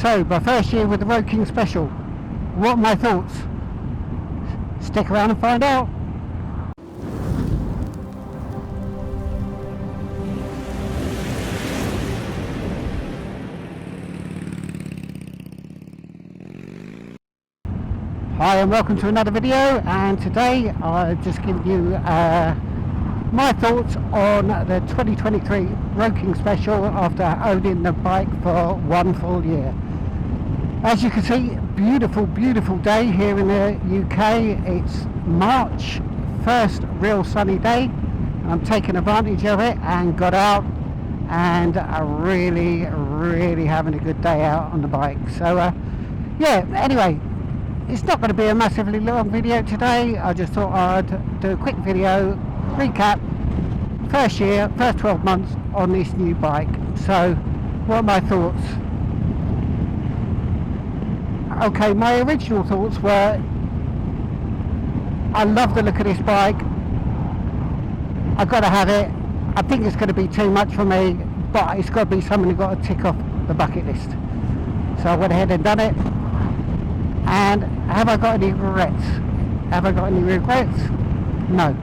So, my first year with the Road King Special. What are my thoughts? Stick around and find out. Hi and welcome to another video, and today I'll just give you my thoughts on the 2023 Road King Special after owning the bike for one full year. As you can see, beautiful day here in the UK. It's March, first real sunny day. I'm taking advantage of it and got out and really having a good day out on the bike. So yeah, anyway, it's not going to be a massively long video today. I just thought I'd do a quick video, recap, first year, first 12 months on this new bike. So, what are my thoughts? Okay, my original thoughts were, I love the look of this bike. I've got to have it. I think it's going to be too much for me, but it's got to be something I've got to tick off the bucket list. So I went ahead and done it. And have I got any regrets? Have I got any regrets? No,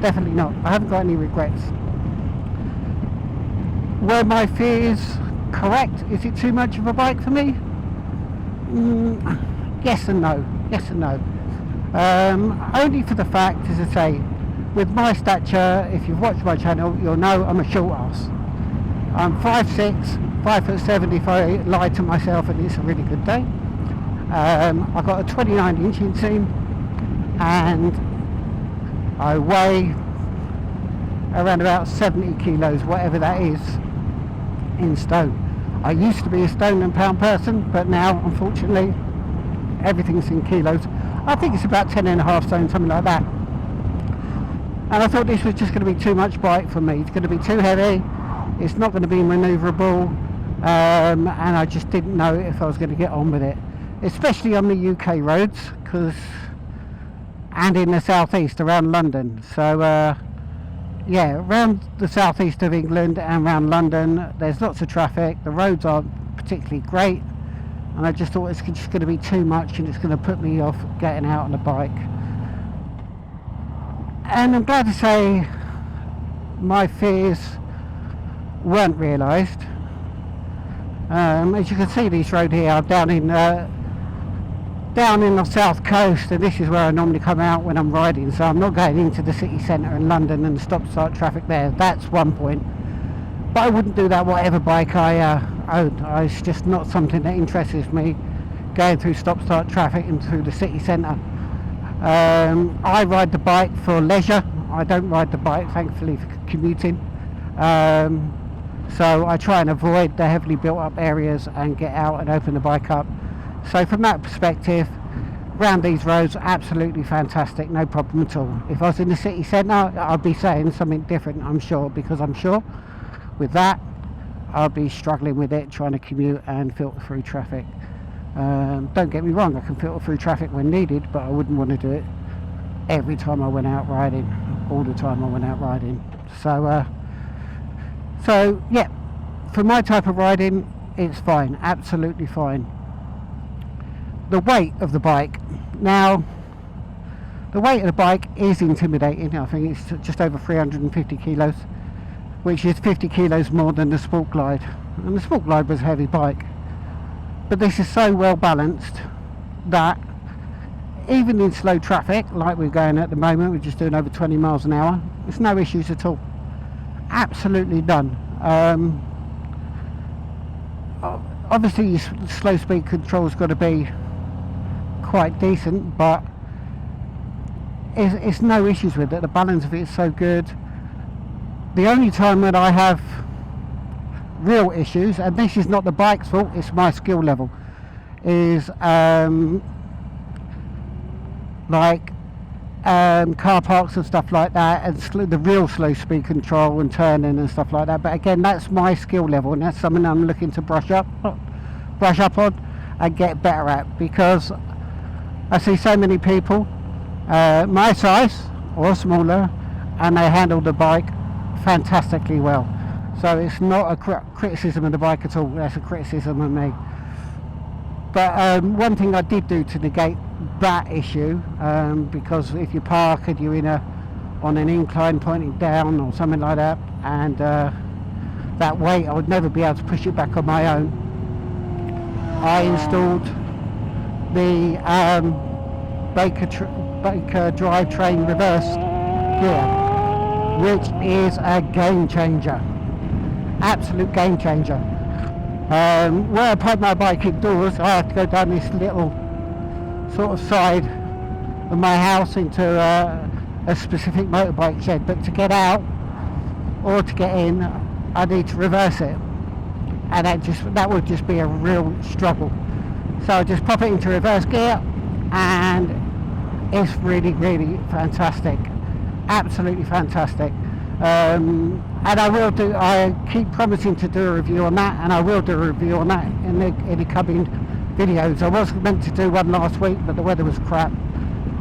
definitely not. I haven't got any regrets. Were my fears correct? Is it too much of a bike for me? Yes and no. Yes and no. Only for the fact, as I say, with my stature, if you've watched my channel, you'll know I'm a short ass. I'm 5'6", 5'7" if I lie to myself and it's a really good day. I've got a 29-inch inseam and I weigh around about 70 kilos, whatever that is, in stone. I used to be a stone and pound person, but now unfortunately everything's in kilos. I think it's about 10.5 stone, something like that. And I thought this was just going to be too much bike for me. It's going to be too heavy, it's not going to be manoeuvrable, and I just didn't know if I was going to get on with it, especially on the UK roads, and in the southeast around London. So yeah, around the southeast of England and around London there's lots of traffic, the roads aren't particularly great, and I just thought it's just going to be too much and it's going to put me off getting out on the bike. And I'm glad to say my fears weren't realised. As you can see, this road here, I'm down in the south coast, and this is where I normally come out when I'm riding, so I'm not going into the city centre in London and stop-start traffic there. That's one point, but I wouldn't do that whatever bike I own. It's just not something that interests me, going through stop-start traffic and through the city centre. I ride the bike for leisure. I don't ride the bike, thankfully, for commuting. So I try and avoid the heavily built up areas and get out and open the bike up. So from that perspective, round these roads, absolutely fantastic, no problem at all. If I was in the city centre, I'd be saying something different, I'm sure, because I'm sure with that, I'll be struggling with it, trying to commute and filter through traffic. Don't get me wrong, I can filter through traffic when needed, but I wouldn't want to do it every time I went out riding, all the time I went out riding. So yeah, for my type of riding, it's fine, absolutely fine. The weight of the bike. Now, the weight of the bike is intimidating. I think it's just over 350 kilos, which is 50 kilos more than the Sport Glide. And the Sport Glide was a heavy bike. But this is so well balanced that even in slow traffic, like we're going at the moment, we're just doing over 20 miles an hour, there's no issues at all. Absolutely none. Obviously your slow speed control's got to be quite decent, but it's no issues with it. The balance of it is so good. The only time when I have real issues, and this is not the bike's fault, it's my skill level, is like car parks and stuff like that, and the real slow speed control and turning and stuff like that. But again, that's my skill level, and that's something I'm looking to brush up on and get better at, because I see so many people my size or smaller, and they handle the bike fantastically well. So it's not a criticism of the bike at all, that's a criticism of me. But one thing I did do to negate that issue, because if you park and you're on an incline pointing down or something like that, and that weight, I would never be able to push it back on my own. I installed the Baker drivetrain reverse gear, which is a game changer, absolute game changer. Where I park my bike indoors, I have to go down this little sort of side of my house into a specific motorbike shed, but to get out or to get in, I need to reverse it, and that would just be a real struggle. So I just pop it into reverse gear, and it's really, really fantastic, absolutely fantastic. And I keep promising to do a review on that, and I will do a review on that in the coming videos. I was meant to do one last week, but the weather was crap,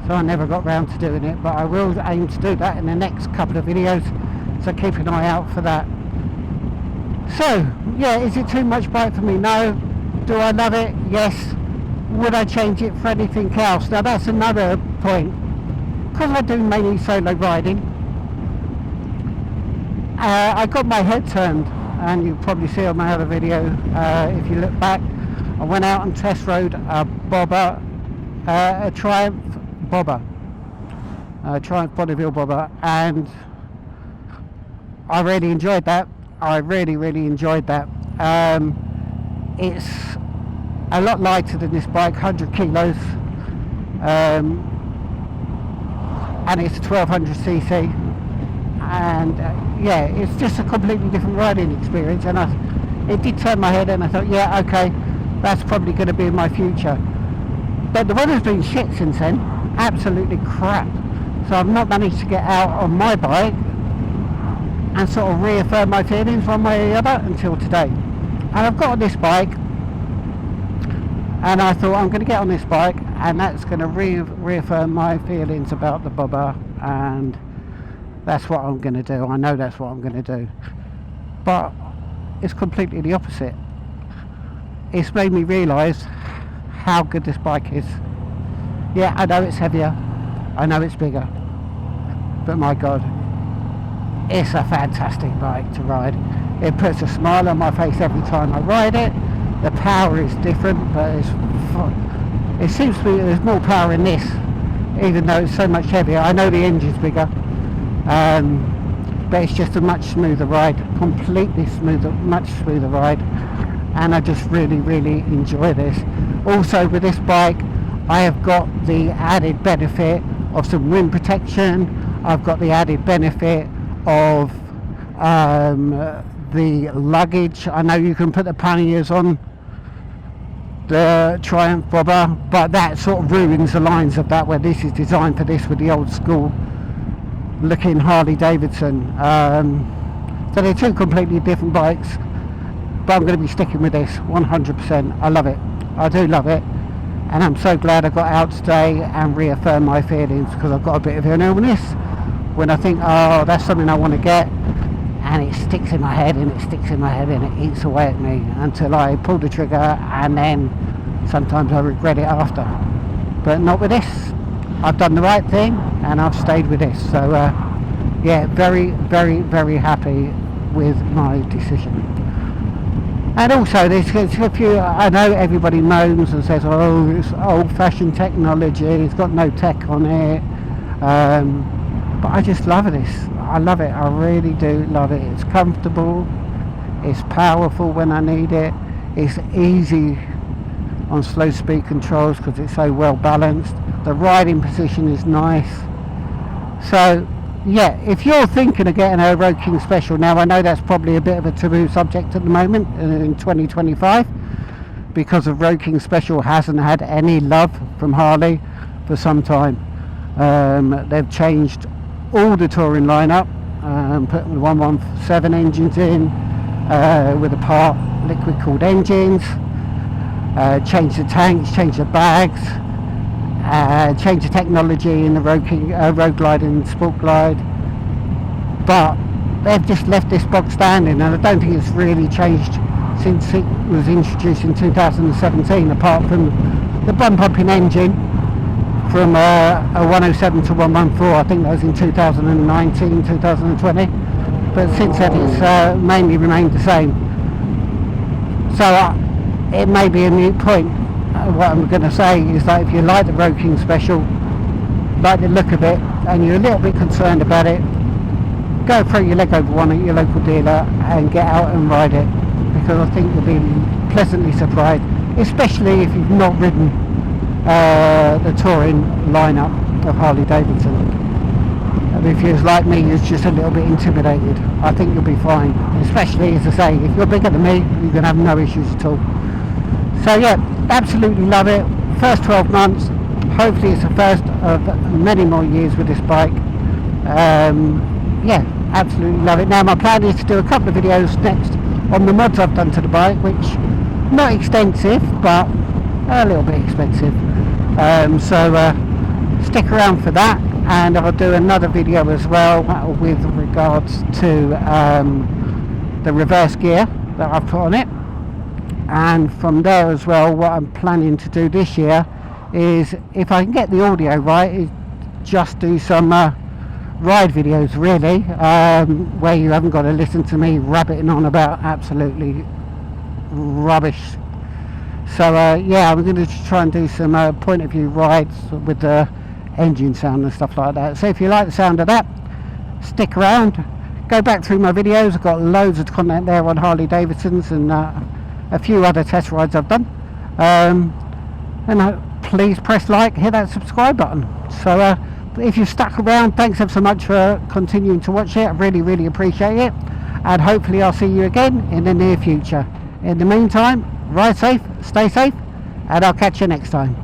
so I never got round to doing it, but I will aim to do that in the next couple of videos, so keep an eye out for that. So yeah, is it too much bike for me? No. Do I love it? Yes. Would I change it for anything else? Now that's another point, because I do mainly solo riding. I got my head turned, and you'll probably see on my other video, if you look back, I went out and test rode a bobber, a Triumph bobber, Triumph Bonneville bobber, and I really enjoyed that. I really, really enjoyed that. It's a lot lighter than this bike, 100 kilos, and it's 1200cc, and yeah, it's just a completely different riding experience, and it did turn my head, and I thought, yeah, okay, that's probably going to be my future. But the weather's been shit since then, absolutely crap, so I've not managed to get out on my bike and sort of reaffirm my feelings one way or the other until today. And I've got on this bike, and I thought I'm going to get on this bike, and that's going to reaffirm my feelings about the bobber, and that's what I'm going to do. I know that's what I'm going to do, but it's completely the opposite. It's made me realise how good this bike is. Yeah, I know it's heavier, I know it's bigger, but my God, it's a fantastic bike to ride. It puts a smile on my face every time I ride it. The power is different, but it seems to be there's more power in this, even though it's so much heavier. I know the engine's bigger, but it's just a much smoother ride, completely smoother, much smoother ride, and I just really, really enjoy this. Also with this bike, I have got the added benefit of some wind protection. I've got the added benefit of the luggage. I know you can put the panniers on the Triumph bobber, but that sort of ruins the lines of that, where this is designed for this with the old school looking Harley Davidson. So they're two completely different bikes, but I'm going to be sticking with this 100%. I love it, I do love it, and I'm so glad I got out today and reaffirmed my feelings, because I've got a bit of an illness when I think, oh, that's something I want to get, and it sticks in my head and it sticks in my head and it eats away at me until I pull the trigger, and then sometimes I regret it after. But not with this. I've done the right thing and I've stayed with this. So yeah, very, very, very happy with my decision. And also there's a few, I know everybody moans and says, oh, it's old-fashioned technology, it's got no tech on it, but I just love this. I love it, I really do love it. It's comfortable, it's powerful when I need it, it's easy on slow speed controls because it's so well balanced, the riding position is nice. So yeah, if you're thinking of getting a Road King Special, now I know that's probably a bit of a taboo subject at the moment in 2025, because the Road King Special hasn't had any love from Harley for some time. They've changed all the touring lineup, put 117 engines in with a part liquid cooled engines, changed the tanks, changed the bags, changed the technology in the Road Glide and Sport Glide, but they've just left this box standing, and I don't think it's really changed since it was introduced in 2017, apart from the bump up in engine from a 107 to 114. I think that was in 2019, 2020, but since then it's mainly remained the same. So it may be a moot point. What I'm going to say is that if you like the Road King Special, like the look of it, and you're a little bit concerned about it, go throw your leg over one at your local dealer and get out and ride it, because I think you'll be pleasantly surprised, especially if you've not ridden the touring lineup of Harley Davidson. And if you're like me, you're just a little bit intimidated, I think you'll be fine, especially, as I say, if you're bigger than me, you're going to have no issues at all. So yeah, absolutely love it. First 12 months, hopefully it's the first of many more years with this bike. Yeah, absolutely love it. Now my plan is to do a couple of videos next on the mods I've done to the bike, which not extensive but a little bit expensive, so stick around for that, and I'll do another video as well with regards to the reverse gear that I've put on it. And from there as well, what I'm planning to do this year is, if I can get the audio right, is just do some ride videos, really, where you haven't got to listen to me rabbiting on about absolutely rubbish. So yeah, I'm going to try and do some point of view rides with the engine sound and stuff like that. So if you like the sound of that, stick around, go back through my videos. I've got loads of content there on Harley Davidsons and a few other test rides I've done, and please press like, hit that subscribe button. So if you've stuck around, thanks ever so much for continuing to watch it. I really appreciate it, and hopefully I'll see you again in the near future. In the meantime, ride safe, stay safe, and I'll catch you next time.